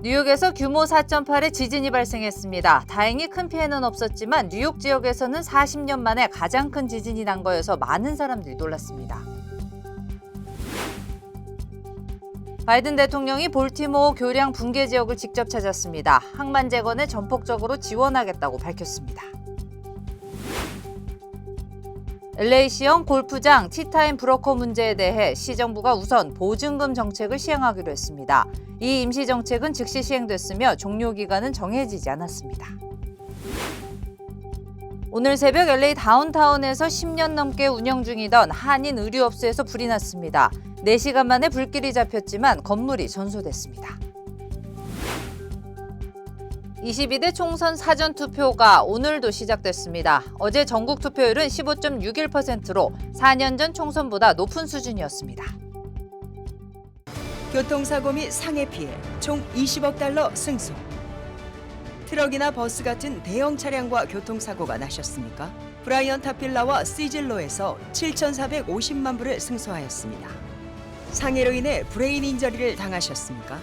뉴욕에서 규모 4.8의 지진이 발생했습니다. 다행히 큰 피해는 없었지만 뉴욕 지역에서는 40년 만에 가장 큰 지진이 난 거여서 많은 사람들이 놀랐습니다. 바이든 대통령이 볼티모어 교량 붕괴 지역을 직접 찾았습니다. 항만 재건에 전폭적으로 지원하겠다고 밝혔습니다. LA시형 골프장 티타임 브로커 문제에 대해 시정부가 우선 보증금 정책을 시행하기로 했습니다. 이 임시 정책은 즉시 시행됐으며 종료 기간은 정해지지 않았습니다. 오늘 새벽 LA 다운타운에서 10년 넘게 운영 중이던 한인 의류업소에서 불이 났습니다. 4시간 만에 불길이 잡혔지만 건물이 전소됐습니다. 22대 총선 사전투표가 오늘도 시작됐습니다. 어제 전국 투표율은 15.61%로 4년 전 총선보다 높은 수준이었습니다. 교통사고 및 상해 피해 총 20억 달러 승소. 트럭이나 버스 같은 대형 차량과 교통사고가 나셨습니까? 브라이언 타필라와 시즐로에서 7,450만 불을 승소하였습니다. 상해로 인해 브레인 인저리를 당하셨습니까?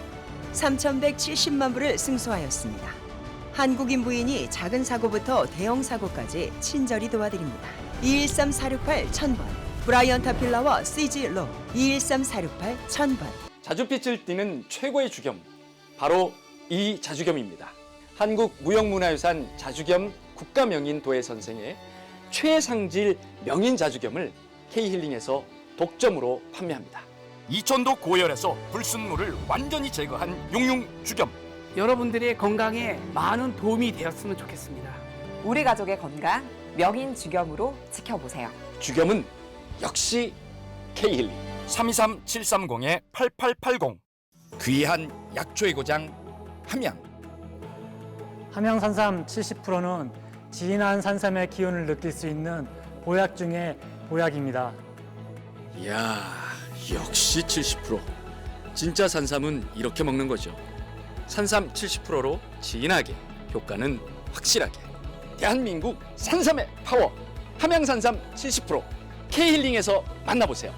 3,170만 불을 승소하였습니다. 한국인 부인이 작은 사고부터 대형 사고까지 친절히 도와드립니다. 213-468-1000번 브라이언 타필라와 시즐로 213-468-1000번. 자주빛을 띠는 최고의 주겸, 바로 이 자주겸입니다. 한국 무형문화유산 자주겸 국가명인 도예선생의 최상질 명인 자주겸을 K힐링에서 독점으로 판매합니다. 이천도 고열에서 불순물을 완전히 제거한 용융 주겸. 여러분들의 건강에 많은 도움이 되었으면 좋겠습니다. 우리 가족의 건강 명인 주겸으로 지켜보세요. 주겸은 역시 K힐링. 323-730-8880. 귀한 약초의 고장 함양. 함양산삼 70%는 진한 산삼의 기운을 느낄 수 있는 보약 중에 보약입니다. 이야, 역시 70%. 진짜 산삼은 이렇게 먹는 거죠. 산삼 70%로 진하게, 효과는 확실하게. 대한민국 산삼의 파워. 함양산삼 70%. K힐링에서 만나보세요.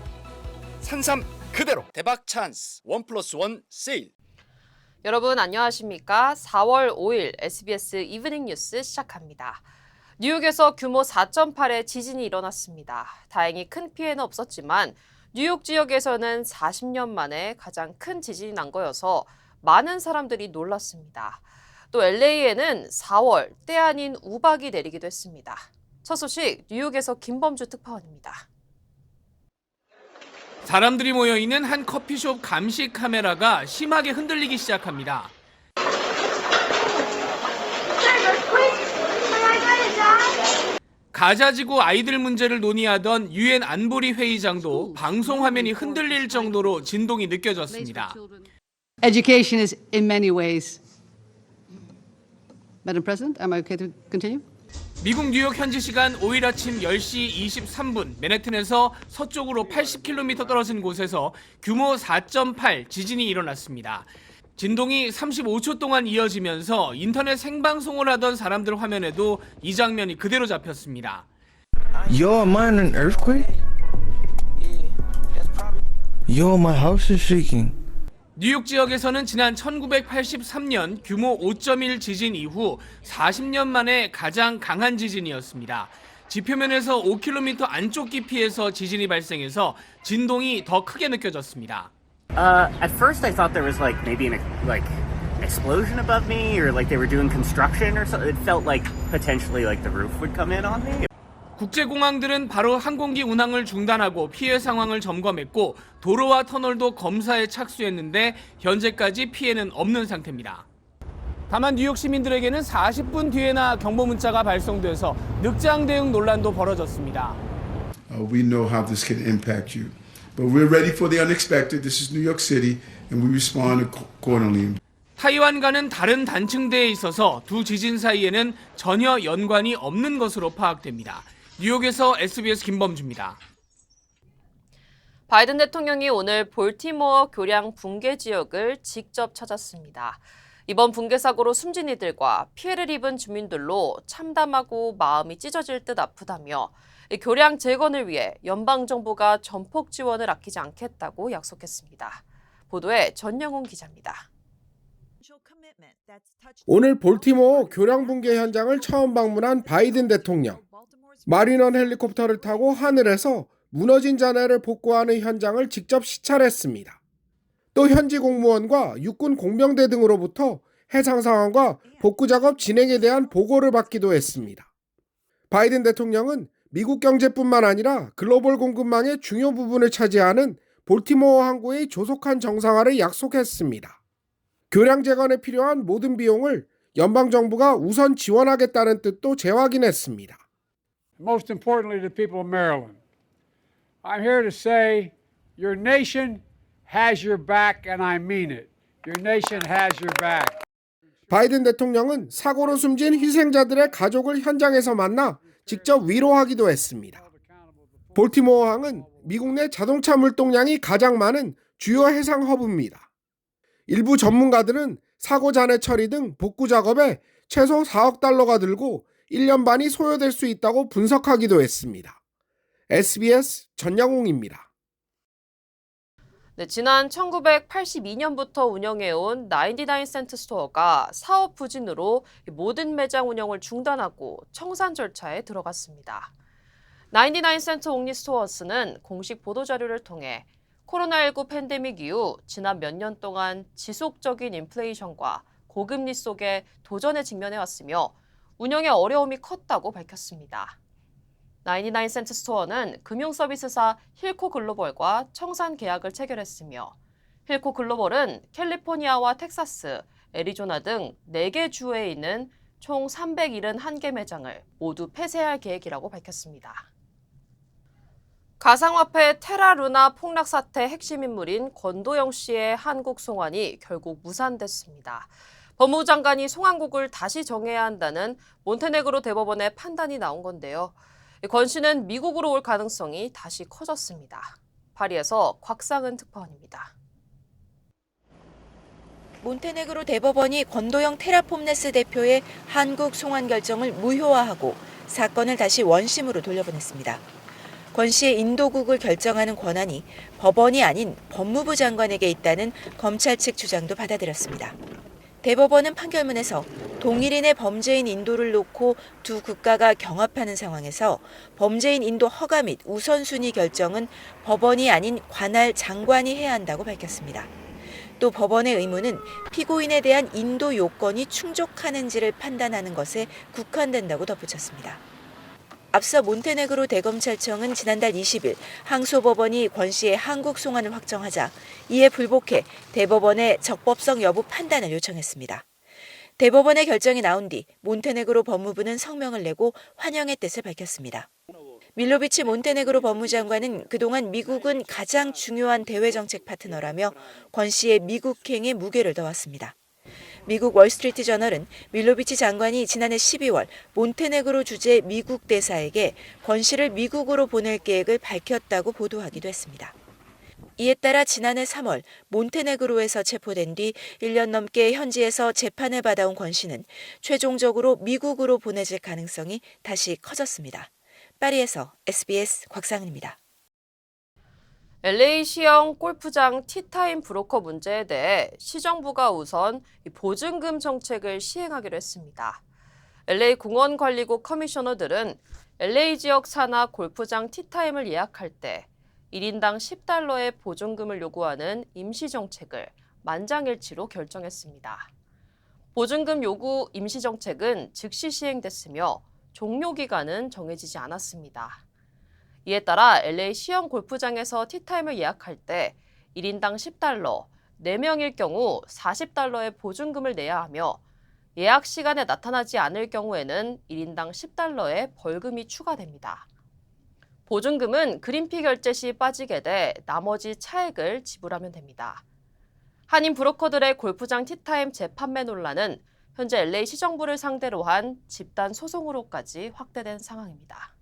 산삼 그대로. 대박 찬스 1+1 세일. 여러분 안녕하십니까? 4월 5일 SBS 이브닝 뉴스 시작합니다. 뉴욕에서 규모 4.8의 지진이 일어났습니다. 다행히 큰 피해는 없었지만 뉴욕 지역에서는 40년 만에 가장 큰 지진이 난 거여서 많은 사람들이 놀랐습니다. 또 LA에는 4월 때 아닌 우박이 내리기도 했습니다. 첫 소식 뉴욕에서 김범주 특파원입니다. 사람들이 모여있는 한 커피숍 감시 카메라가 심하게 흔들리기 시작합니다. 가자지구 아이들 문제를 논의하던 유엔 안보리 회의장도 방송 화면이 흔들릴 정도로 진동이 느껴졌습니다. Education is in many ways. Madam President, am I okay to continue? 미국 뉴욕 현지 시간 5일 아침 10시 23분 맨해튼에서 서쪽으로 80km 떨어진 곳에서 규모 4.8 지진이 일어났습니다. 진동이 35초 동안 이어지면서 인터넷 생방송을 하던 사람들 화면에도 이 장면이 그대로 잡혔습니다. Yo, am I in an earthquake? Yo, my house is shaking. 뉴욕 지역에서는 지난 1983년 규모 5.1 지진 이후 40년 만에 가장 강한 지진이었습니다. 지표면에서 5km 안쪽 깊이에서 지진이 발생해서 진동이 더 크게 느껴졌습니다. At first I thought there was maybe an explosion above me or they were doing construction or something. It felt like potentially the roof would come in on me. 국제공항들은 바로 항공기 운항을 중단하고 피해 상황을 점검했고 도로와 터널도 검사에 착수했는데 현재까지 피해는 없는 상태입니다. 다만 뉴욕 시민들에게는 40분 뒤에나 경보 문자가 발송돼서 늑장 대응 논란도 벌어졌습니다. We know how this can impact you, but we're ready for the unexpected. This is New York City, and we respond accordingly. 타이완과는 다른 단층대에 있어서 두 지진 사이에는 전혀 연관이 없는 것으로 파악됩니다. 뉴욕에서 SBS 김범주입니다. 바이든 대통령이 오늘 볼티모어 교량 붕괴 지역을 직접 찾았습니다. 이번 붕괴 사고로 숨진 이들과 피해를 입은 주민들로 참담하고 마음이 찢어질 듯 아프다며 교량 재건을 위해 연방정부가 전폭 지원을 아끼지 않겠다고 약속했습니다. 보도에 전영훈 기자입니다. 오늘 볼티모어 교량 붕괴 현장을 처음 방문한 바이든 대통령. 마린원 헬리콥터를 타고 하늘에서 무너진 잔해를 복구하는 현장을 직접 시찰했습니다. 또 현지 공무원과 육군 공병대 등으로부터 해상 상황과 복구 작업 진행에 대한 보고를 받기도 했습니다. 바이든 대통령은 미국 경제뿐만 아니라 글로벌 공급망의 중요 부분을 차지하는 볼티모어 항구의 조속한 정상화를 약속했습니다. 교량 재건에 필요한 모든 비용을 연방정부가 우선 지원하겠다는 뜻도 재확인했습니다. Most importantly to the people of Maryland, I'm here to say your nation has your back and I mean it. Your nation has your back. 바이든 대통령은 사고로 숨진 희생자들의 가족을 현장에서 만나 직접 위로하기도 했습니다. 볼티모어 항은 미국 내 자동차 물동량이 가장 많은 주요 해상 허브입니다. 일부 전문가들은 사고 잔해 처리 등 복구 작업에 최소 4억 달러가 들고 1년 반이 소요될 수 있다고 분석하기도 했습니다. SBS 전양홍입니다. 네, 지난 1982년부터 운영해온 99센트 스토어가 사업 부진으로 모든 매장 운영을 중단하고 청산 절차에 들어갔습니다. 99센트 옥리 스토어스는 공식 보도자료를 통해 코로나19 팬데믹 이후 지난 몇 년 동안 지속적인 인플레이션과 고금리 속에 도전에 직면해왔으며 운영에 어려움이 컸다고 밝혔습니다. 99센트 스토어는 금융서비스사 힐코 글로벌과 청산 계약을 체결했으며 힐코 글로벌은 캘리포니아와 텍사스, 애리조나 등 4개 주에 있는 총 371개 매장을 모두 폐쇄할 계획이라고 밝혔습니다. 가상화폐 테라루나 폭락 사태 핵심 인물인 권도영 씨의 한국 송환이 결국 무산됐습니다. 법무부 장관이 송환국을 다시 정해야 한다는 몬테네그로 대법원의 판단이 나온 건데요. 권 씨는 미국으로 올 가능성이 다시 커졌습니다. 파리에서 곽상은 특파원입니다. 몬테네그로 대법원이 권도영 테라폼네스 대표의 한국 송환 결정을 무효화하고 사건을 다시 원심으로 돌려보냈습니다. 권 씨의 인도국을 결정하는 권한이 법원이 아닌 법무부 장관에게 있다는 검찰 측 주장도 받아들였습니다. 대법원은 판결문에서 동일인의 범죄인 인도를 놓고 두 국가가 경합하는 상황에서 범죄인 인도 허가 및 우선순위 결정은 법원이 아닌 관할 장관이 해야 한다고 밝혔습니다. 또 법원의 의무는 피고인에 대한 인도 요건이 충족하는지를 판단하는 것에 국한된다고 덧붙였습니다. 앞서 몬테네그로 대검찰청은 지난달 20일 항소법원이 권 씨의 한국 송환을 확정하자 이에 불복해 대법원에 적법성 여부 판단을 요청했습니다. 대법원의 결정이 나온 뒤 몬테네그로 법무부는 성명을 내고 환영의 뜻을 밝혔습니다. 밀로비치 몬테네그로 법무장관은 그동안 미국은 가장 중요한 대외정책 파트너라며 권 씨의 미국행에 무게를 더했습니다. 미국 월스트리트 저널은 밀로비치 장관이 지난해 12월 몬테네그로 주재 미국 대사에게 권 씨를 미국으로 보낼 계획을 밝혔다고 보도하기도 했습니다. 이에 따라 지난해 3월 몬테네그로에서 체포된 뒤 1년 넘게 현지에서 재판을 받아온 권 씨는 최종적으로 미국으로 보내질 가능성이 다시 커졌습니다. 파리에서 SBS 곽상은입니다. LA시형 골프장 티타임 브로커 문제에 대해 시정부가 우선 보증금 정책을 시행하기로 했습니다. LA 공원관리국 커미셔너들은 LA 지역 산하 골프장 티타임을 예약할 때 1인당 $10의 보증금을 요구하는 임시정책을 만장일치로 결정했습니다. 보증금 요구 임시정책은 즉시 시행됐으며 종료기간은 정해지지 않았습니다. 이에 따라 LA 시형 골프장에서 티타임을 예약할 때 1인당 $10, 4명일 경우 $40의 보증금을 내야 하며 예약 시간에 나타나지 않을 경우에는 1인당 $10의 벌금이 추가됩니다. 보증금은 그린피 결제 시 빠지게 돼 나머지 차액을 지불하면 됩니다. 한인 브로커들의 골프장 티타임 재판매 논란은 현재 LA 시정부를 상대로 한 집단 소송으로까지 확대된 상황입니다.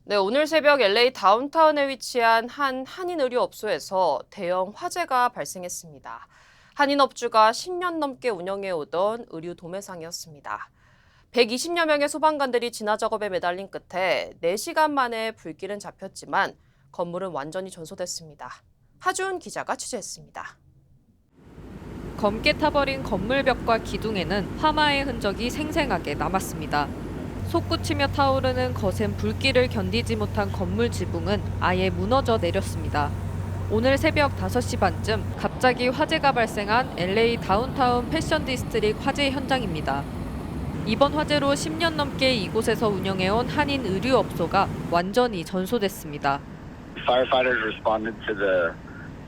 네, 오늘 새벽 LA 다운타운에 위치한 한 한인 의류업소에서 대형 화재가 발생했습니다. 한인 업주가 10년 넘게 운영해오던 의류 도매상이었습니다. 120여 명의 소방관들이 진화 작업에 매달린 끝에 4시간 만에 불길은 잡혔지만 건물은 완전히 전소됐습니다. 하주은 기자가 취재했습니다. 검게 타버린 건물벽과 기둥에는 화마의 흔적이 생생하게 남았습니다. 솟구치며 타오르는 거센 불길을 견디지 못한 건물 지붕은 아예 무너져 내렸습니다. 오늘 새벽 5시 반쯤 갑자기 화재가 발생한 LA 다운타운 패션 디스트릭 화재 현장입니다. 이번 화재로 10년 넘게 이곳에서 운영해온 한인 의류업소가 완전히 전소됐습니다. Firefighters responded to the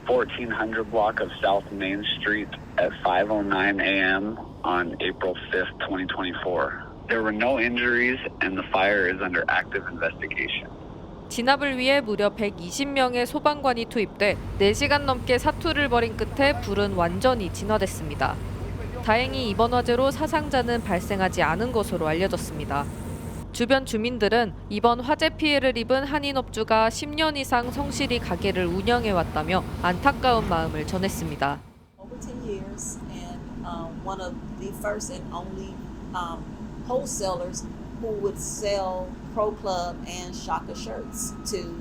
1400 block of South Main Street at 5:09 a.m. on April 5th, 2024. There were no injuries and the fire is under active investigation. 진압을 위해 무려 120명의 소방관이 투입돼 4시간 넘게 사투를 벌인 끝에 불은 완전히 진화됐습니다. 다행히 이번 화재로 사상자는 발생하지 않은 것으로 알려졌습니다. 주변 주민들은 이번 화재 피해를 입은 한인업주가 10년 이상 성실히 가게를 운영해왔다며 안타까운 마음을 전했습니다. Over 10 years and one of the first and only wholesalers who would sell Pro Club and Shaka shirts to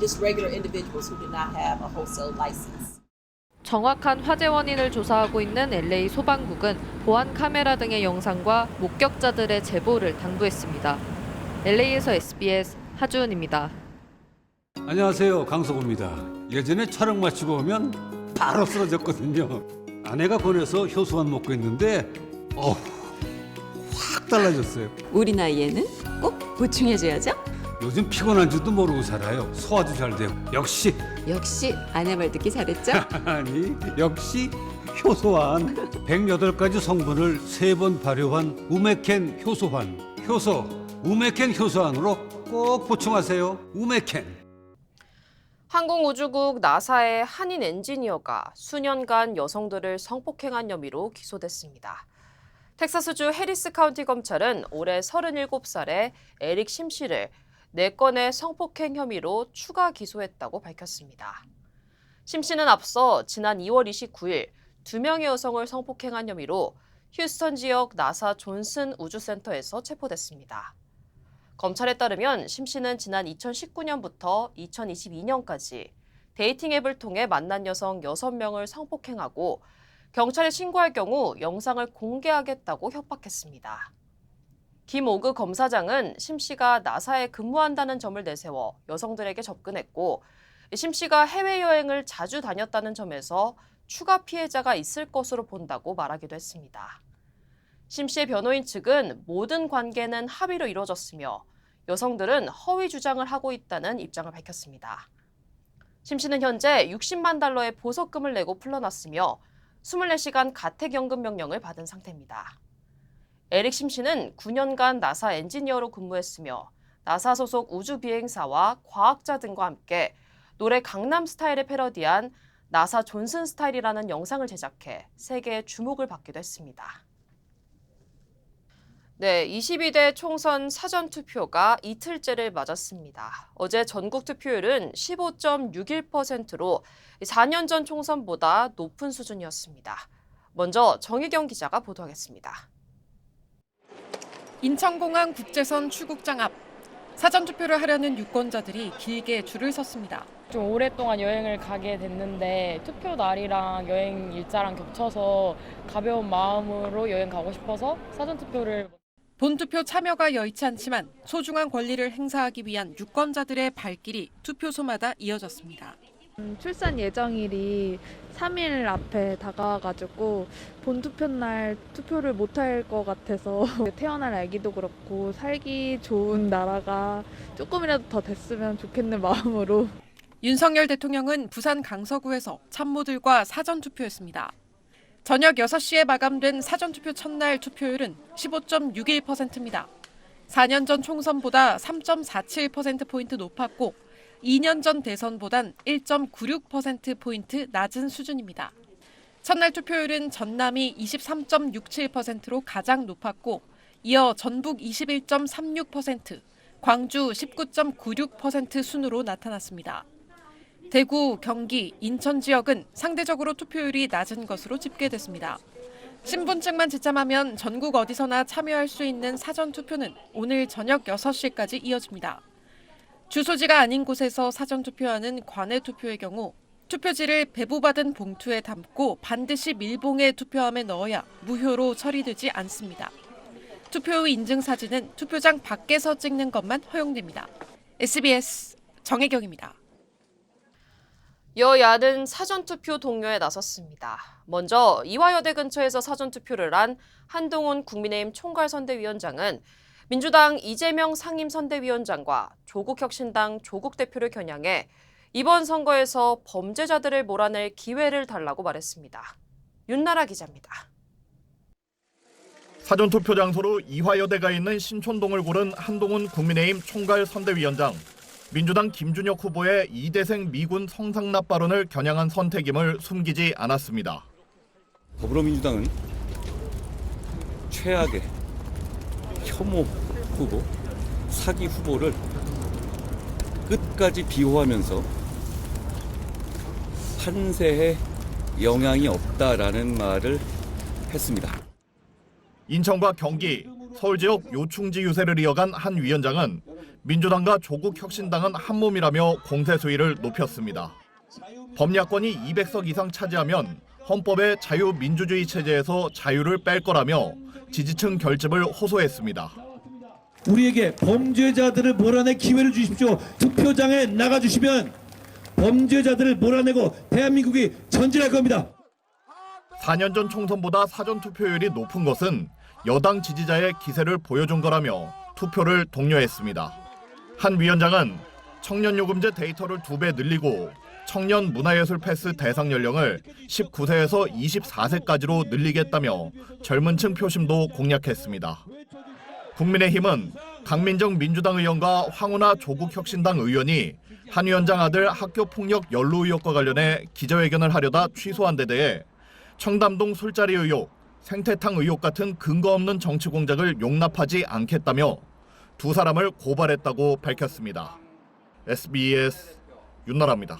just regular individuals who did not have a wholesale license. 정확한 화재 원인을 조사하고 있는 LA 소방국은 보안 카메라 등의 영상과 목격자들의 제보를 당부했습니다. LA에서 SBS 하주은입니다. 안녕하세요, 강석호입니다. 예전에 촬영 마치고 오면 바로 쓰러졌거든요. 아내가 권해서 효소만 먹고 있는데 확 달라졌어요. 우리 나이에는 꼭 보충해줘야죠. 요즘 피곤한 줄도 모르고 살아요. 소화도 잘 되고. 역시 아내 말 듣기 잘했죠? 아니, 역시 효소환. 108가지 성분을 3번 발효한 우메켄 효소환. 효소 우메켄 효소환으로 꼭 보충하세요. 우메켄. 항공우주국 나사의 한인 엔지니어가 수년간 여성들을 성폭행한 혐의로 기소됐습니다. 텍사스주 해리스 카운티 검찰은 올해 37살의 에릭 심 씨를 4건의 성폭행 혐의로 추가 기소했다고 밝혔습니다. 심 씨는 앞서 지난 2월 29일 2명의 여성을 성폭행한 혐의로 휴스턴 지역 나사 존슨 우주센터에서 체포됐습니다. 검찰에 따르면 심 씨는 지난 2019년부터 2022년까지 데이팅 앱을 통해 만난 여성 6명을 성폭행하고 경찰에 신고할 경우 영상을 공개하겠다고 협박했습니다. 김오그 검사장은 심 씨가 나사에 근무한다는 점을 내세워 여성들에게 접근했고 심 씨가 해외여행을 자주 다녔다는 점에서 추가 피해자가 있을 것으로 본다고 말하기도 했습니다. 심 씨의 변호인 측은 모든 관계는 합의로 이루어졌으며 여성들은 허위 주장을 하고 있다는 입장을 밝혔습니다. 심 씨는 현재 $60만 달러의 보석금을 내고 풀려났으며 24시간 가택연금 명령을 받은 상태입니다. 에릭 심 씨는 9년간 나사 엔지니어로 근무했으며 나사 소속 우주 비행사와 과학자 등과 함께 노래 강남 스타일을 패러디한 나사 존슨 스타일이라는 영상을 제작해 세계의 주목을 받기도 했습니다. 네, 22대 총선 사전투표가 이틀째를 맞았습니다. 어제 전국 투표율은 15.61%로 4년 전 총선보다 높은 수준이었습니다. 먼저 정희경 기자가 보도하겠습니다. 인천공항 국제선 출국장 앞 사전투표를 하려는 유권자들이 길게 줄을 섰습니다. 좀 오랫동안 여행을 가게 됐는데 투표 날이랑 여행 일자랑 겹쳐서 가벼운 마음으로 여행 가고 싶어서 사전투표를. 본투표 참여가 여의치 않지만 소중한 권리를 행사하기 위한 유권자들의 발길이 투표소마다 이어졌습니다. 출산 예정일이 3일 앞에 다가와가지고 본투표 날 투표를 못할 것 같아서 태어날 아기도 그렇고 살기 좋은 나라가 조금이라도 더 됐으면 좋겠는 마음으로. 윤석열 대통령은 부산 강서구에서 참모들과 사전투표했습니다. 저녁 6시에 마감된 사전투표 첫날 투표율은 15.61%입니다. 4년 전 총선보다 3.47%포인트 높았고 2년 전 대선보단 1.96%포인트 낮은 수준입니다. 첫날 투표율은 전남이 23.67%로 가장 높았고 이어 전북 21.36%, 광주 19.96% 순으로 나타났습니다. 대구, 경기, 인천 지역은 상대적으로 투표율이 낮은 것으로 집계됐습니다. 신분증만 지참하면 전국 어디서나 참여할 수 있는 사전투표는 오늘 저녁 6시까지 이어집니다. 주소지가 아닌 곳에서 사전투표하는 관외투표의 경우 투표지를 배부받은 봉투에 담고 반드시 밀봉해 투표함에 넣어야 무효로 처리되지 않습니다. 투표 후 인증 사진은 투표장 밖에서 찍는 것만 허용됩니다. SBS 정혜경입니다. 여야는 사전투표 독려에 나섰습니다. 먼저 이화여대 근처에서 사전투표를 한 한동훈 국민의힘 총괄선대위원장은 민주당 이재명 상임선대위원장과 조국혁신당 조국 대표를 겨냥해 이번 선거에서 범죄자들을 몰아낼 기회를 달라고 말했습니다. 윤나라 기자입니다. 사전투표 장소로 이화여대가 있는 신촌동을 고른 한동훈 국민의힘 총괄선대위원장. 민주당 김준혁 후보의 이대생 미군 성상납 발언을 겨냥한 선택임을 숨기지 않았습니다. 더불어민주당은 최악의 혐오 후보, 사기 후보를 끝까지 비호하면서 판세에 영향이 없다라는 말을 했습니다. 인천과 경기, 서울 지역 요충지 유세를 이어간 한 위원장은 민주당과 조국혁신당은 한몸이라며 공세 수위를 높였습니다. 범야권이 200석 이상 차지하면 헌법의 자유민주주의 체제에서 자유를 뺄 거라며 지지층 결집을 호소했습니다. 우리에게 범죄자들을 몰아낼 기회를 주십시오. 투표장에 나가주시면 범죄자들을 몰아내고 대한민국이 전진할 겁니다. 4년 전 총선보다 사전투표율이 높은 것은 여당 지지자의 기세를 보여준 거라며 투표를 독려했습니다. 한 위원장은 청년요금제 데이터를 2배 늘리고 청년 문화예술 패스 대상 연령을 19세에서 24세까지로 늘리겠다며 젊은 층 표심도 공약했습니다. 국민의힘은 강민정 민주당 의원과 황운하 조국혁신당 의원이 한 위원장 아들 학교폭력 연루 의혹과 관련해 기자회견을 하려다 취소한 데 대해 청담동 술자리 의혹, 생태탕 의혹 같은 근거 없는 정치 공작을 용납하지 않겠다며 두 사람을 고발했다고 밝혔습니다. SBS 윤나라입니다.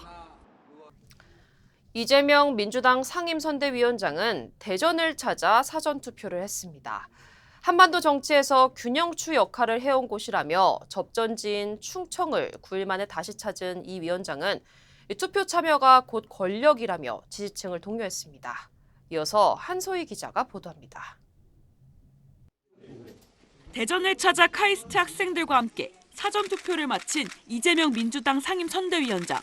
이재명 민주당 상임선대위원장은 대전을 찾아 사전투표를 했습니다. 한반도 정치에서 균형추 역할을 해온 곳이라며 접전지인 충청을 9일 만에 다시 찾은 이 위원장은 투표 참여가 곧 권력이라며 지지층을 독려했습니다. 이어서 한소희 기자가 보도합니다. 대전을 찾아 카이스트 학생들과 함께 사전투표를 마친 이재명 민주당 상임선대위원장.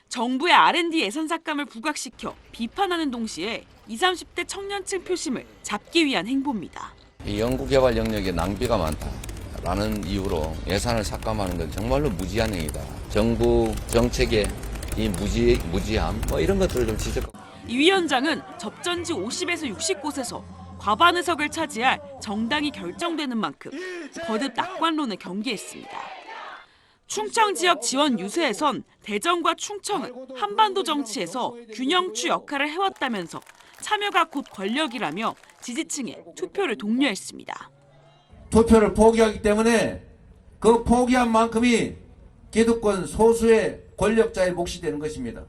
정부의 R&D 예산 삭감을 부각시켜 비판하는 동시에 20, 30대 청년층 표심을 잡기 위한 행보입니다. 연구개발 영역에 낭비가 많다라는 이유로 예산을 삭감하는 건 정말로 무지한 행위다. 정부 정책의 이 무지함 이런 것들을 좀 지적하고. 이 위원장은 접전지 50에서 60곳에서 과반 의석을 차지할 정당이 결정되는 만큼 거듭 낙관론을 경계했습니다. 충청 지역 지원 유세에선 대전과 충청은 한반도 정치에서 균형추 역할을 해왔다면서 참여가 곧 권력이라며 지지층에 투표를 독려했습니다. 투표를 포기하기 때문에 그 포기한 만큼이 기득권 소수의 권력자의 몫이 되는 것입니다.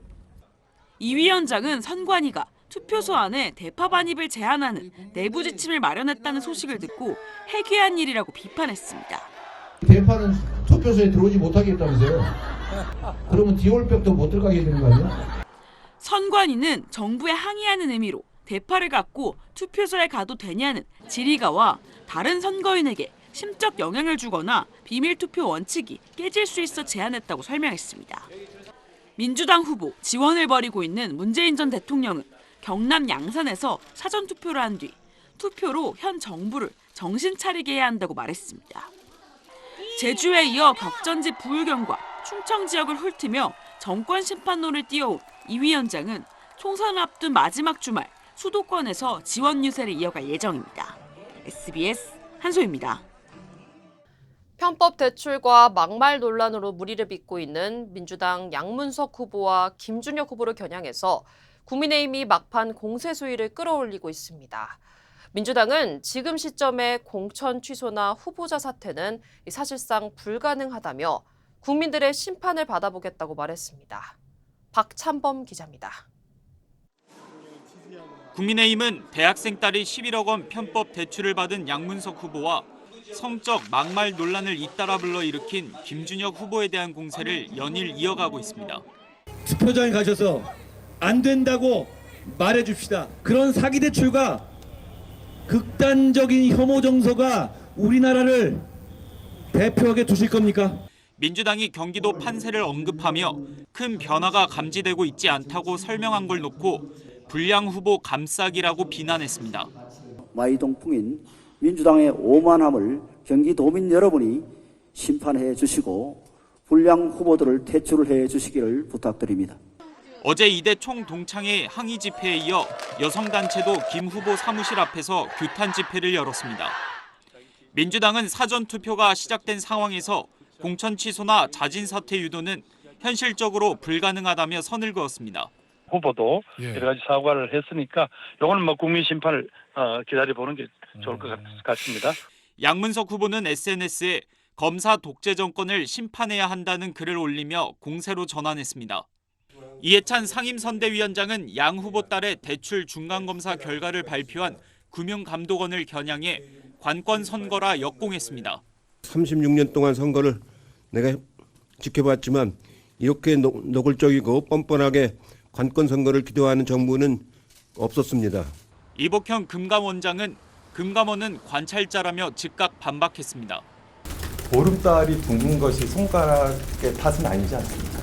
이 위원장은 선관위가 투표소 안에 대파 반입을 제한하는 내부 지침을 마련했다는 소식을 듣고 해괴한 일이라고 비판했습니다. 대파는 투표소에 들어오지 못하겠다면서요? 그러면 디올백도 못 들어가게 되는 거 아니야? 선관위는 정부에 항의하는 의미로 대파를 갖고 투표소에 가도 되냐는 질의가와 다른 선거인에게 심적 영향을 주거나 비밀 투표 원칙이 깨질 수 있어 제안했다고 설명했습니다. 민주당 후보 지원을 벌이고 있는 문재인 전 대통령은 경남 양산에서 사전투표를 한 뒤 투표로 현 정부를 정신 차리게 해야 한다고 말했습니다. 제주에 이어 격전지 부유경과 충청 지역을 훑으며 정권 심판론을 띄워온 이 위원장은 총선을 앞둔 마지막 주말 수도권에서 지원 유세를 이어갈 예정입니다. SBS 한소희입니다. 편법 대출과 막말 논란으로 물의를 빚고 있는 민주당 양문석 후보와 김준혁 후보를 겨냥해서 국민의힘이 막판 공세 수위를 끌어올리고 있습니다. 민주당은 지금 시점에 공천 취소나 후보자 사퇴는 사실상 불가능하다며 국민들의 심판을 받아보겠다고 말했습니다. 박찬범 기자입니다. 국민의힘은 대학생 딸이 11억 원 편법 대출을 받은 양문석 후보와 성적 막말 논란을 잇따라 불러일으킨 김준혁 후보에 대한 공세를 연일 이어가고 있습니다. 투표장에 가셔서 안 된다고 말해 줍시다. 그런 사기 대출과 극단적인 혐오 정서가 우리나라를 대표하게 두실 겁니까? 민주당이 경기도 판세를 언급하며 큰 변화가 감지되고 있지 않다고 설명한 걸 놓고 불량 후보 감싸기라고 비난했습니다. 마이동풍인 민주당의 오만함을 경기도민 여러분이 심판해 주시고 불량 후보들을 퇴출을 해 주시기를 부탁드립니다. 어제 이대 총동창회 항의 집회에 이어 여성단체도 김 후보 사무실 앞에서 규탄 집회를 열었습니다. 민주당은 사전투표가 시작된 상황에서 공천 취소나 자진 사퇴 유도는 현실적으로 불가능하다며 선을 그었습니다. 후보도 여러 가지 사과를 했으니까 이거는 뭐 국민 심판을 기다려보는 게 좋을 것 같습니다. 양문석 후보는 SNS에 검사 독재 정권을 심판해야 한다는 글을 올리며 공세로 전환했습니다. 이해찬 상임선대위원장은 양 후보 딸의 대출 중간검사 결과를 발표한 금융감독원을 겨냥해 관권 선거라 역공했습니다. 36년 동안 선거를 내가 지켜봤지만 이렇게 노골적이고 뻔뻔하게 관권 선거를 기도하는 정부는 없었습니다. 이복형 금감원장은 금감원은 관찰자라며 즉각 반박했습니다. 보름달이 둥근 것이 손가락의 탓은 아니지 않습니까?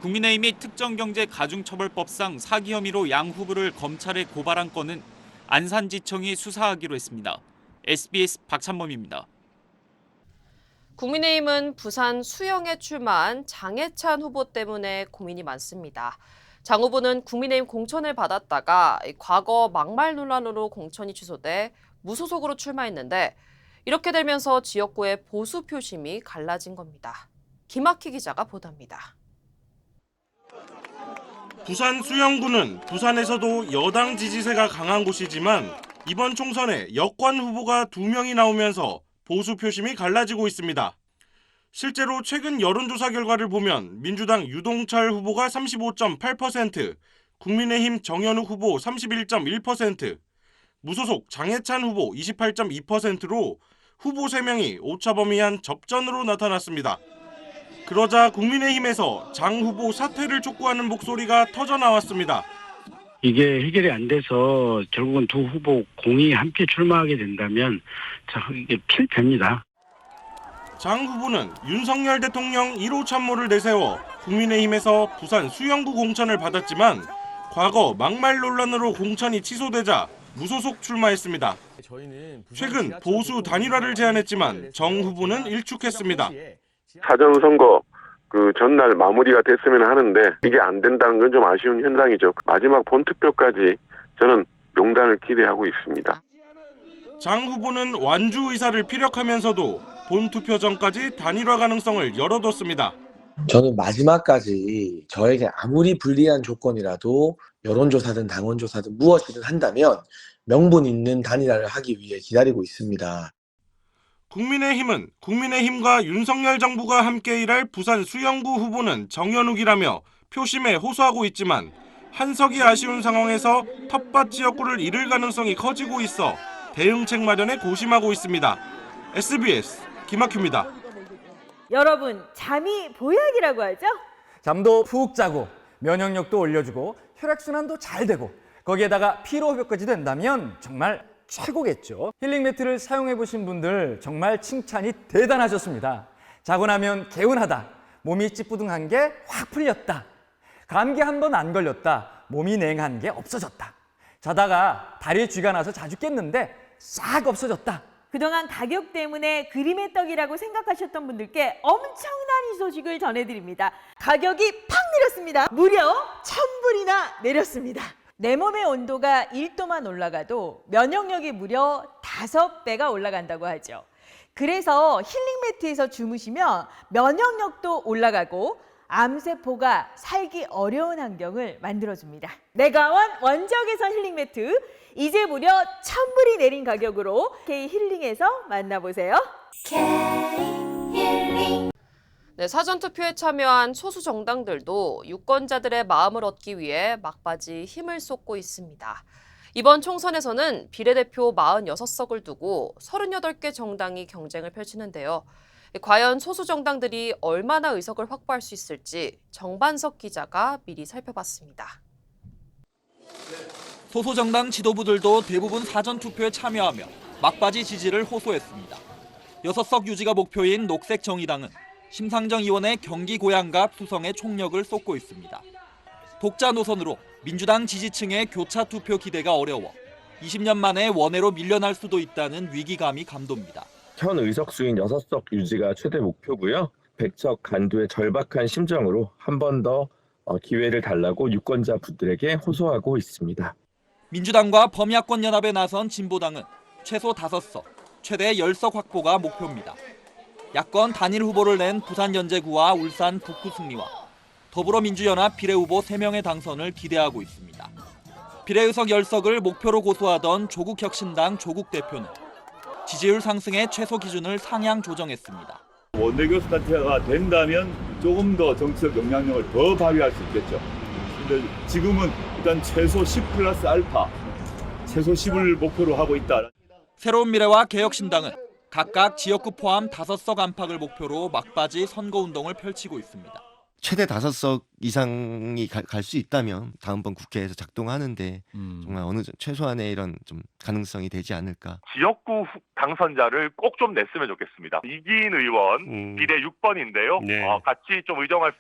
국민의힘이 특정경제가중처벌법상 사기 혐의로 양 후보를 검찰에 고발한 건은 안산지청이 수사하기로 했습니다. SBS 박찬범입니다. 국민의힘은 부산 수영에 출마한 장해찬 후보 때문에 고민이 많습니다. 장 후보는 국민의힘 공천을 받았다가 과거 막말 논란으로 공천이 취소돼 무소속으로 출마했는데 이렇게 되면서 지역구의 보수 표심이 갈라진 겁니다. 김학희 기자가 보도합니다. 부산 수영구는 부산에서도 여당 지지세가 강한 곳이지만 이번 총선에 여권 후보가 2명이 나오면서 보수 표심이 갈라지고 있습니다. 실제로 최근 여론조사 결과를 보면 민주당 유동철 후보가 35.8%, 국민의힘 정현욱 후보 31.1%, 무소속 장해찬 후보 28.2%로 후보 3명이 오차범위한 접전으로 나타났습니다. 그러자 국민의힘에서 장 후보 사퇴를 촉구하는 목소리가 터져나왔습니다. 이게 해결이 안 돼서 결국은 두 후보 공이 함께 출마하게 된다면 이게 필패입니다. 장 후보는 윤석열 대통령 1호 참모를 내세워 국민의힘에서 부산 수영구 공천을 받았지만 과거 막말 논란으로 공천이 취소되자 무소속 출마했습니다. 최근 보수 단일화를 제안했지만 정 후보는 일축했습니다. 사전선거 그 전날 마무리가 됐으면 하는데 이게 안 된다는 건 좀 아쉬운 현상이죠. 마지막 본투표까지 저는 용단을 기대하고 있습니다. 장 후보는 완주 의사를 피력하면서도 본투표 전까지 단일화 가능성을 열어뒀습니다. 저는 마지막까지 저에게 아무리 불리한 조건이라도 여론조사든 당원조사든 무엇이든 한다면 명분 있는 단일화를 하기 위해 기다리고 있습니다. 국민의힘은 국민의힘과 윤석열 정부가 함께 일할 부산 수영구 후보는 정현욱이라며 표심에 호소하고 있지만 한석이 아쉬운 상황에서 텃밭 지역구를 잃을 가능성이 커지고 있어 대응책 마련에 고심하고 있습니다. SBS 김학규입니다. 여러분, 잠이 보약이라고 하죠? 잠도 푹 자고 면역력도 올려주고 혈액순환도 잘 되고 거기에다가 피로회복까지 된다면 정말 최고겠죠. 힐링 매트를 사용해 보신 분들 정말 칭찬이 대단하셨습니다. 자고 나면 개운하다, 몸이 찌뿌둥한 게 확 풀렸다, 감기 한 번 안 걸렸다, 몸이 냉한 게 없어졌다, 자다가 다리에 쥐가 나서 자주 깼는데 싹 없어졌다. 그동안 가격 때문에 그림의 떡이라고 생각하셨던 분들께 엄청난 이 소식을 전해드립니다. 가격이 팍 내렸습니다. 무려 1000불이나 내렸습니다. 내 몸의 온도가 1도만 올라가도 면역력이 무려 5배가 올라간다고 하죠. 그래서 힐링 매트에서 주무시면 면역력도 올라가고 암세포가 살기 어려운 환경을 만들어줍니다. 내가원 원적외선 힐링 매트, 이제 무려 1000불이 내린 가격으로 K힐링에서 만나보세요. K힐링. 네, 사전투표에 참여한 소수 정당들도 유권자들의 마음을 얻기 위해 막바지 힘을 쏟고 있습니다. 이번 총선에서는 비례대표 46석을 두고 38개 정당이 경쟁을 펼치는데요. 과연 소수 정당들이 얼마나 의석을 확보할 수 있을지 정반석 기자가 미리 살펴봤습니다. 소수정당 지도부들도 대부분 사전투표에 참여하며 막바지 지지를 호소했습니다. 6석 유지가 목표인 녹색정의당은 심상정 의원의 경기 고양갑 수성에 총력을 쏟고 있습니다. 독자 노선으로 민주당 지지층의 교차 투표 기대가 어려워 20년 만에 원외로 밀려날 수도 있다는 위기감이 감돕니다. 현 의석수인 6석 유지가 최대 목표고요. 백척 간두의 절박한 심정으로 한 번 더 기회를 달라고 유권자분들에게 호소하고 있습니다. 민주당과 범야권 연합에 나선 진보당은 최소 5석, 최대 10석 확보가 목표입니다. 야권 단일 후보를 낸 부산연제구와 울산 북구 승리와 더불어민주연합 비례후보 3명의 당선을 기대하고 있습니다. 비례의석 10석을 목표로 고수하던 조국혁신당 조국 대표는 지지율 상승의 최소 기준을 상향 조정했습니다. 원내교수 단체가 된다면 조금 더 정치적 영향력을 더 발휘할 수 있겠죠. 근데 지금은 일단 최소 10 플러스 알파, 최소 10을 목표로 하고 있다. 새로운 미래와 개혁신당은 각각 지역구 포함 5석 안팎을 목표로 막바지 선거운동을 펼치고 있습니다. 최대 5석 이상이 갈 수 있다면 다음번 국회에서 작동하는데 정말 어느 최소한의 이런 좀 가능성이 되지 않을까. 지역구 당선자를 꼭 좀 냈으면 좋겠습니다. 이기인 의원 비례 6번인데요. 네. 같이 좀 활동할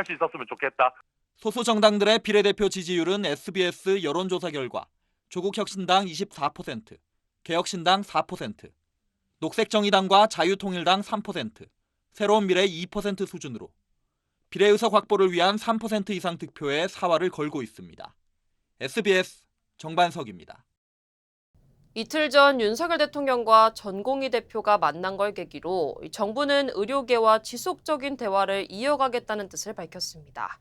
수 있었으면 좋겠다. 소수 정당들의 비례대표 지지율은 SBS 여론조사 결과 조국혁신당 24%, 개혁신당 4%, 녹색정의당과 자유통일당 3%, 새로운 미래 2% 수준으로 비례의석 확보를 위한 3% 이상 득표에 사활을 걸고 있습니다. SBS 정반석입니다. 이틀 전 윤석열 대통령과 전공희 대표가 만난 걸 계기로 정부는 의료계와 지속적인 대화를 이어가겠다는 뜻을 밝혔습니다.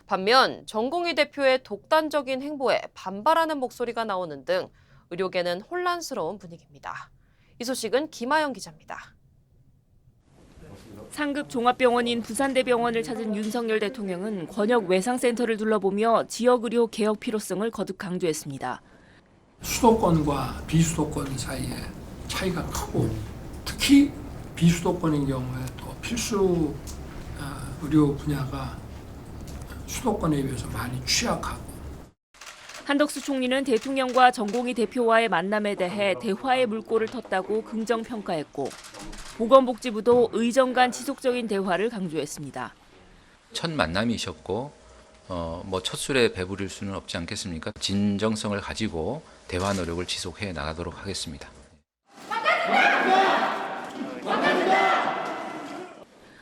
반면 전공희 대표의 독단적인 행보에 반발하는 목소리가 나오는 등 의료계는 혼란스러운 분위기입니다. 이 소식은 김아영 기자입니다. 상급 종합병원인 부산대병원을 찾은 윤석열 대통령은 권역 외상센터를 둘러보며 지역의료 개혁 필요성을 거듭 강조했습니다. 수도권과 비수도권 사이에 차이가 크고 특히 비수도권인 경우에 또 필수 의료 분야가 수도권에 비해서 많이 취약하고. 한덕수 총리는 대통령과 전공희 대표와의 만남에 대해 대화의 물꼬를 텄다고 긍정평가했고 보건복지부도 의정 간 지속적인 대화를 강조했습니다. 첫 만남이셨고 첫 술에 배부릴 수는 없지 않겠습니까? 진정성을 가지고 대화 노력을 지속해 나가도록 하겠습니다.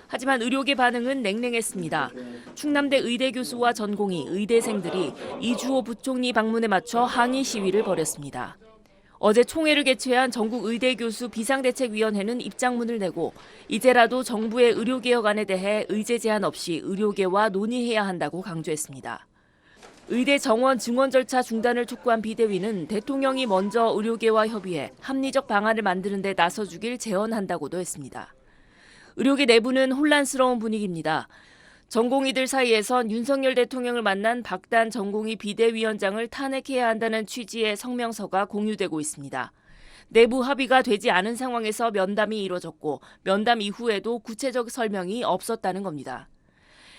하지만 의료계 반응은 냉랭했습니다. 충남대 의대 교수와 전공의, 의대생들이 이주호 부총리 방문에 맞춰 항의 시위를 벌였습니다. 어제 총회를 개최한 전국의대교수 비상대책위원회는 입장문을 내고 이제라도 정부의 의료개혁안에 대해 의제 제한 없이 의료계와 논의해야 한다고 강조했습니다. 의대 정원 증원 절차 중단을 촉구한 비대위는 대통령이 먼저 의료계와 협의해 합리적 방안을 만드는 데 나서주길 제언한다고도 했습니다. 의료계 내부는 혼란스러운 분위기입니다. 전공의들 사이에선 윤석열 대통령을 만난 박단 전공의 비대위원장을 탄핵해야 한다는 취지의 성명서가 공유되고 있습니다. 내부 합의가 되지 않은 상황에서 면담이 이뤄졌고 면담 이후에도 구체적 설명이 없었다는 겁니다.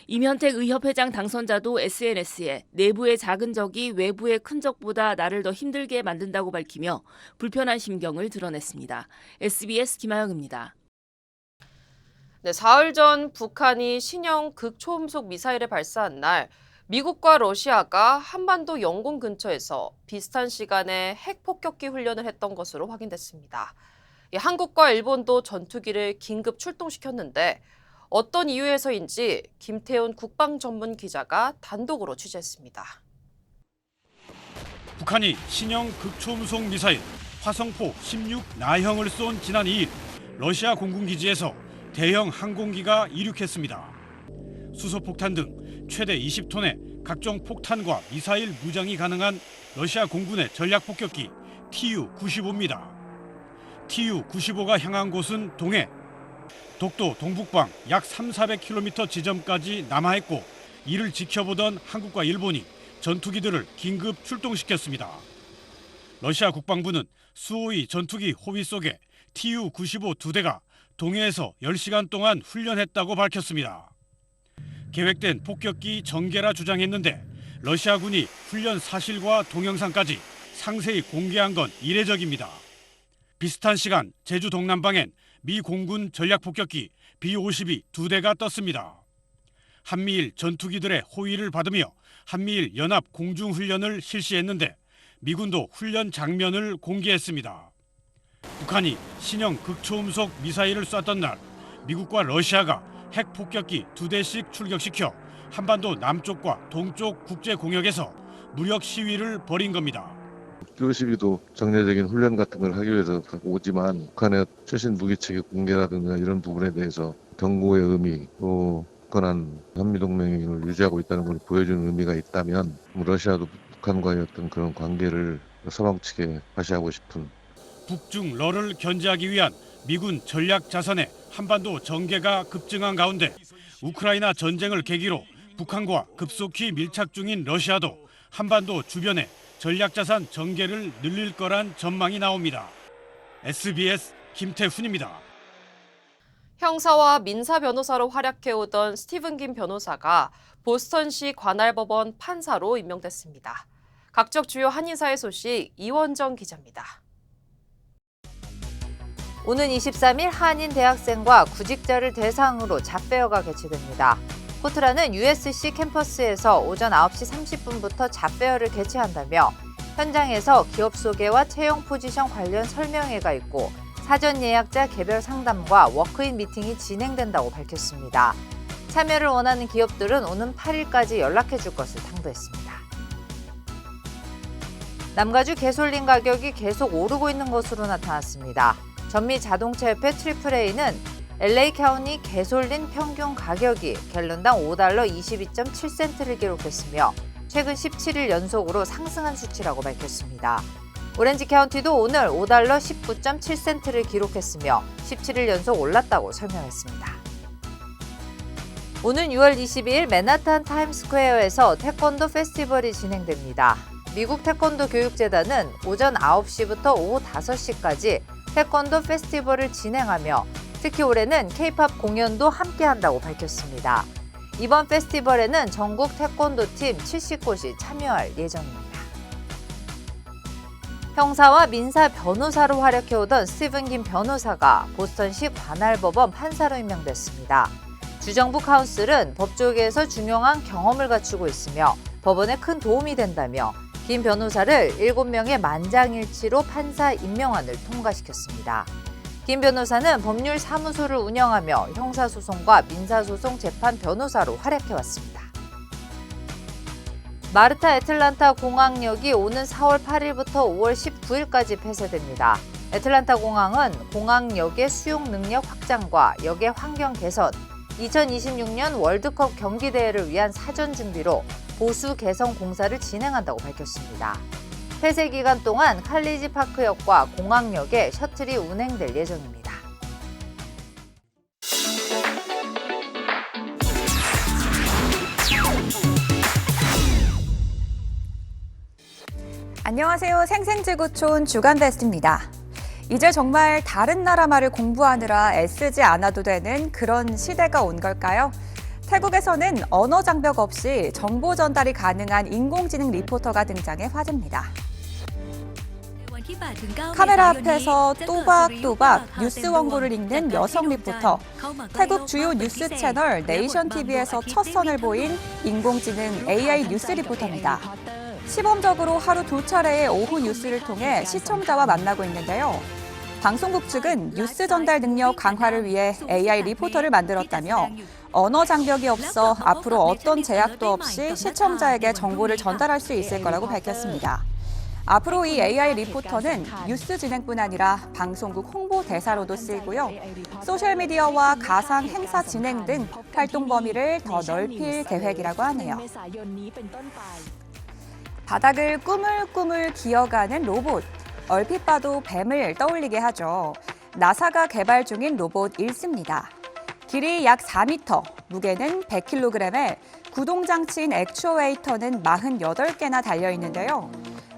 임현택 의협회장 당선자도 SNS에 내부의 작은 적이 외부의 큰 적보다 나를 더 힘들게 만든다고 밝히며 불편한 심경을 드러냈습니다. SBS 김아영입니다. 네, 사흘 전 북한이 신형 극초음속 미사일을 발사한 날 미국과 러시아가 한반도 영공 근처에서 비슷한 시간에 핵 폭격기 훈련을 했던 것으로 확인됐습니다. 한국과 일본도 전투기를 긴급 출동시켰는데 어떤 이유에서인지 김태훈 국방 전문 기자가 단독으로 취재했습니다. 북한이 신형 극초음속 미사일 화성포 16 나형을 쏜 지난 2일 러시아 공군기지에서 대형 항공기가 이륙했습니다. 수소폭탄 등 최대 20톤의 각종 폭탄과 미사일 무장이 가능한 러시아 공군의 전략폭격기 Tu-95입니다. Tu-95가 향한 곳은 동해, 독도 동북방 약 300-400km 지점까지 남하했고 이를 지켜보던 한국과 일본이 전투기들을 긴급 출동시켰습니다. 러시아 국방부는 수호의 전투기 호위 속에 Tu-95 2대가 동해에서 10시간 동안 훈련했다고 밝혔습니다. 계획된 폭격기 전개라 주장했는데 러시아군이 훈련 사실과 동영상까지 상세히 공개한 건 이례적입니다. 비슷한 시간 제주 동남방엔 미 공군 전략폭격기 B-52 2대가 떴습니다. 한미일 전투기들의 호위를 받으며 한미일 연합 공중훈련을 실시했는데 미군도 훈련 장면을 공개했습니다. 북한이 신형 극초음속 미사일을 쐈던 날 미국과 러시아가 핵 폭격기 2대씩 출격시켜 한반도 남쪽과 동쪽 국제공역에서 무력 시위를 벌인 겁니다. B-52도 정례적인 훈련 같은 걸 하기 위해서 오지만 북한의 최신 무기체계 공개라든가 이런 부분에 대해서 경고의 의미, 또 굳건한 한미동맹을 유지하고 있다는 걸 보여주는 의미가 있다면 러시아도 북한과의 어떤 그런 관계를 서방 측에 과시하고 싶은 북중러를 견제하기 위한 미군 전략 자산의 한반도 전개가 급증한 가운데 우크라이나 전쟁을 계기로 북한과 급속히 밀착 중인 러시아도 한반도 주변에 전략자산 전개를 늘릴 거란 전망이 나옵니다. SBS 김태훈입니다. 형사와 민사 변호사로 활약해오던 스티븐 김 변호사가 보스턴시 관할법원 판사로 임명됐습니다. 각적 주요 한인사회 소식 이원정 기자입니다. 오는 23일 한인 대학생과 구직자를 대상으로 잡페어가 개최됩니다. 포트라는 USC 캠퍼스에서 오전 9시 30분부터 잡페어를 개최한다며 현장에서 기업 소개와 채용 포지션 관련 설명회가 있고 사전 예약자 개별 상담과 워크인 미팅이 진행된다고 밝혔습니다. 참여를 원하는 기업들은 오는 8일까지 연락해 줄 것을 당부했습니다. 남가주 개솔린 가격이 계속 오르고 있는 것으로 나타났습니다. 전미 자동차협회 AAA는 LA 카운티 개솔린 평균 가격이 갤런당 $5 22.7센트를 기록했으며 최근 17일 연속으로 상승한 수치라고 밝혔습니다. 오렌지 카운티도 오늘 $5 19.7센트를 기록했으며 17일 연속 올랐다고 설명했습니다. 오는 6월 22일 맨하탄 타임스퀘어에서 태권도 페스티벌이 진행됩니다. 미국 태권도 교육재단은 오전 9시부터 오후 5시까지 태권도 페스티벌을 진행하며 특히 올해는 K-팝 공연도 함께한다고 밝혔습니다. 이번 페스티벌에는 전국 태권도팀 70곳이 참여할 예정입니다. 형사와 민사 변호사로 활약해오던 스티븐 김 변호사가 보스턴시 관할법원 판사로 임명됐습니다. 주정부 카운슬은 법조계에서 중요한 경험을 갖추고 있으며 법원에 큰 도움이 된다며 김 변호사를 7명의 만장일치로 판사 임명안을 통과시켰습니다. 김 변호사는 법률 사무소를 운영하며 형사소송과 민사소송 재판 변호사로 활약해왔습니다. 마르타 애틀란타 공항역이 오는 4월 8일부터 5월 19일까지 폐쇄됩니다. 애틀란타 공항은 공항역의 수용 능력 확장과 역의 환경 개선, 2026년 월드컵 경기 대회를 위한 사전 준비로 보수 개선 공사를 진행한다고 밝혔습니다. 폐쇄 기간 동안 칼리지 파크역과 공항역에 셔틀이 운행될 예정입니다. 안녕하세요. 생생지구촌 주간베스트입니다. 이제 정말 다른 나라 말을 공부하느라 애쓰지 않아도 되는 그런 시대가 온 걸까요? 태국에서는 언어 장벽 없이 정보 전달이 가능한 인공지능 리포터가 등장해 화제입니다. 카메라 앞에서 또박또박 뉴스 원고를 읽는 여성 리포터. 태국 주요 뉴스 채널 네이션 TV에서 첫 선을 보인 인공지능 AI 뉴스 리포터입니다. 시범적으로 하루 2차례의 오후 뉴스를 통해 시청자와 만나고 있는데요. 방송국 측은 뉴스 전달 능력 강화를 위해 AI 리포터를 만들었다며 언어 장벽이 없어 앞으로 어떤 제약도 없이 시청자에게 정보를 전달할 수 있을 거라고 밝혔습니다. 앞으로 이 AI 리포터는 뉴스 진행뿐 아니라 방송국 홍보 대사로도 쓰이고요. 소셜미디어와 가상 행사 진행 등 활동 범위를 더 넓힐 계획이라고 하네요. 바닥을 꾸물꾸물 기어가는 로봇. 얼핏 봐도 뱀을 떠올리게 하죠. 나사가 개발 중인 로봇 일스입니다. 길이 약 4m, 무게는 100kg에 구동장치인 액추에이터는 48개나 달려있는데요.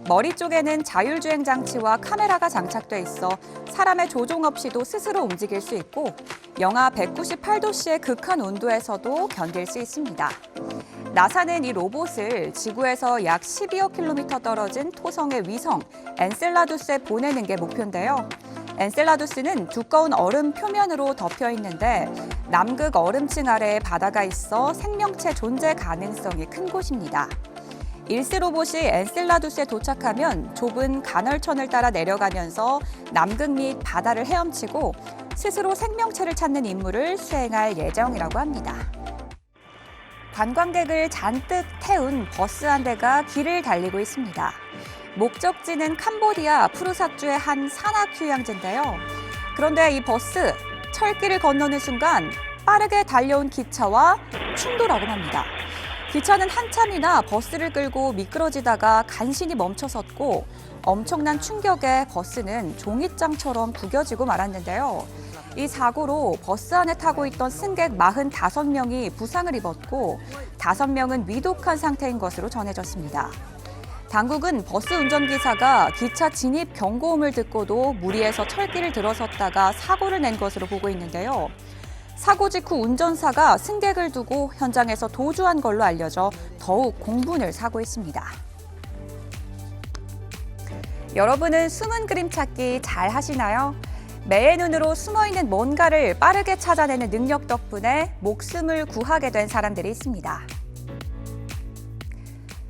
머리 쪽에는 자율주행 장치와 카메라가 장착돼 있어 사람의 조종 없이도 스스로 움직일 수 있고 영하 198도씨의 극한 온도에서도 견딜 수 있습니다. 나사는 이 로봇을 지구에서 약 12억 킬로미터 떨어진 토성의 위성 엔셀라두스에 보내는 게 목표인데요. 엔셀라두스는 두꺼운 얼음 표면으로 덮여 있는데 남극 얼음층 아래에 바다가 있어 생명체 존재 가능성이 큰 곳입니다. 일스 로봇이 엔셀라두스에 도착하면 좁은 간헐천을 따라 내려가면서 남극 및 바다를 헤엄치고 스스로 생명체를 찾는 임무를 수행할 예정이라고 합니다. 관광객을 잔뜩 태운 버스 한 대가 길을 달리고 있습니다. 목적지는 캄보디아 푸르사주의 한 산악 휴양지인데요. 그런데 이 버스 철길을 건너는 순간 빠르게 달려온 기차와 충돌하곤 합니다. 기차는 한참이나 버스를 끌고 미끄러지다가 간신히 멈춰섰고 엄청난 충격에 버스는 종잇장처럼 구겨지고 말았는데요. 이 사고로 버스 안에 타고 있던 승객 45명이 부상을 입었고 5명은 위독한 상태인 것으로 전해졌습니다. 당국은 버스 운전기사가 기차 진입 경고음을 듣고도 무리해서 철길을 들어섰다가 사고를 낸 것으로 보고 있는데요. 사고 직후 운전사가 승객을 두고 현장에서 도주한 걸로 알려져 더욱 공분을 사고 있습니다. 여러분은 숨은 그림 찾기 잘 하시나요? 매의 눈으로 숨어있는 뭔가를 빠르게 찾아내는 능력 덕분에 목숨을 구하게 된 사람들이 있습니다.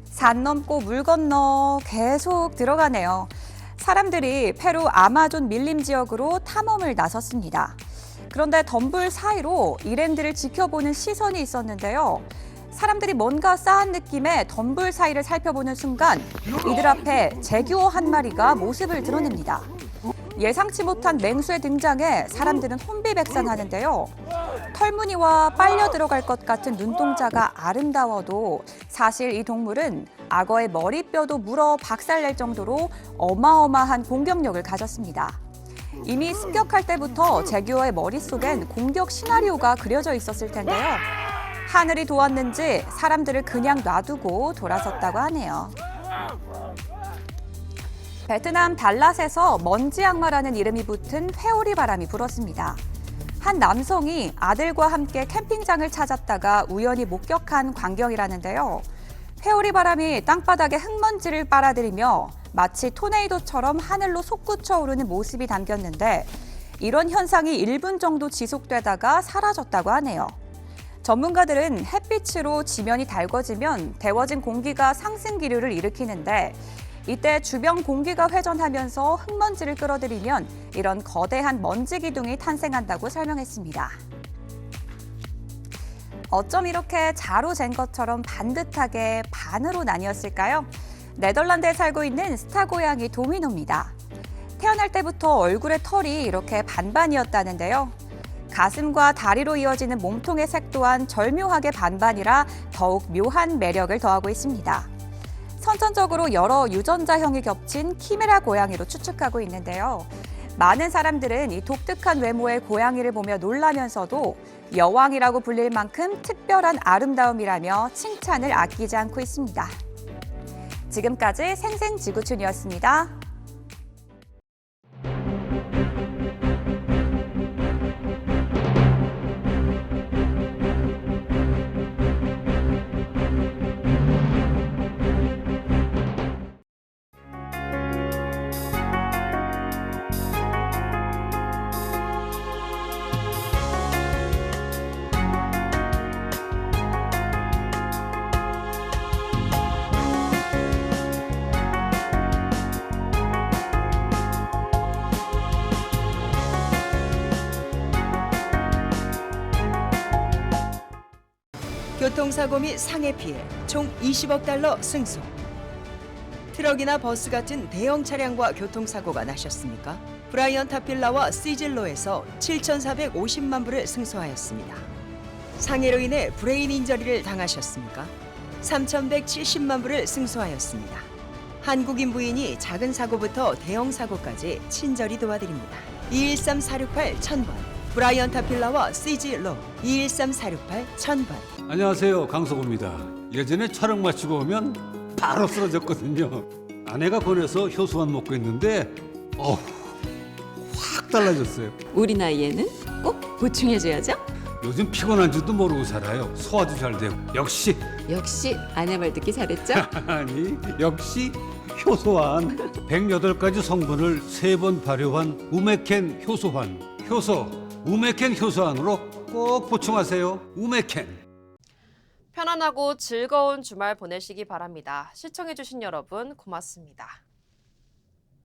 산 넘고 물 건너 계속 들어가네요. 사람들이 페루 아마존 밀림 지역으로 탐험을 나섰습니다. 그런데 덤불 사이로 일행들을 지켜보는 시선이 있었는데요. 사람들이 뭔가 쌓은 느낌의 덤불 사이를 살펴보는 순간 이들 앞에 제규어 한 마리가 모습을 드러냅니다. 예상치 못한 맹수의 등장에 사람들은 혼비백산하는데요. 털무늬와 빨려 들어갈 것 같은 눈동자가 아름다워도 사실 이 동물은 악어의 머리뼈도 물어 박살낼 정도로 어마어마한 공격력을 가졌습니다. 이미 습격할 때부터 제규어의 머릿속엔 공격 시나리오가 그려져 있었을 텐데요. 하늘이 도왔는지 사람들을 그냥 놔두고 돌아섰다고 하네요. 베트남 달랏에서 먼지 악마라는 이름이 붙은 회오리 바람이 불었습니다. 한 남성이 아들과 함께 캠핑장을 찾았다가 우연히 목격한 광경이라는데요. 회오리 바람이 땅바닥에 흙먼지를 빨아들이며 마치 토네이도처럼 하늘로 솟구쳐 오르는 모습이 담겼는데 이런 현상이 1분 정도 지속되다가 사라졌다고 하네요. 전문가들은 햇빛으로 지면이 달궈지면 데워진 공기가 상승 기류를 일으키는데 이때 주변 공기가 회전하면서 흙먼지를 끌어들이면 이런 거대한 먼지 기둥이 탄생한다고 설명했습니다. 어쩜 이렇게 자로 잰 것처럼 반듯하게 반으로 나뉘었을까요? 네덜란드에 살고 있는 스타 고양이 도미노입니다. 태어날 때부터 얼굴에 털이 이렇게 반반이었다는데요. 가슴과 다리로 이어지는 몸통의 색 또한 절묘하게 반반이라 더욱 묘한 매력을 더하고 있습니다. 선천적으로 여러 유전자형이 겹친 키메라 고양이로 추측하고 있는데요. 많은 사람들은 이 독특한 외모의 고양이를 보며 놀라면서도 여왕이라고 불릴 만큼 특별한 아름다움이라며 칭찬을 아끼지 않고 있습니다. 지금까지 생생지구촌이었습니다. 교통사고 및 상해 피해 총 20억 달러 승소. 트럭이나 버스 같은 대형 차량과 교통사고가 나셨습니까? 브라이언 타필라와 시즐로에서 7,450만 불을 승소하였습니다. 상해로 인해 브레인 인저리를 당하셨습니까? 3,170만 불을 승소하였습니다. 한국인 부인이 작은 사고부터 대형 사고까지 친절히 도와드립니다. 213-468-1000번 브라이언 타필라와 시즐로 213-468-1000번. 안녕하세요, 강석호입니다. 예전에 촬영 마치고 오면 바로 쓰러졌거든요. 아내가 권해서 효소만 먹고 있는데 확 달라졌어요. 우리 나이에는 꼭 보충해줘야죠. 요즘 피곤한 줄도 모르고 살아요. 소화도 잘 되고. 역시 아내 말 듣기 잘했죠? 아니 역시 효소환. 108가지 성분을 3번 발효한 우메켄 효소환. 효소 우메켄 효소환으로 꼭 보충하세요. 우메켄. 편안하고 즐거운 주말 보내시기 바랍니다. 시청해주신 여러분 고맙습니다.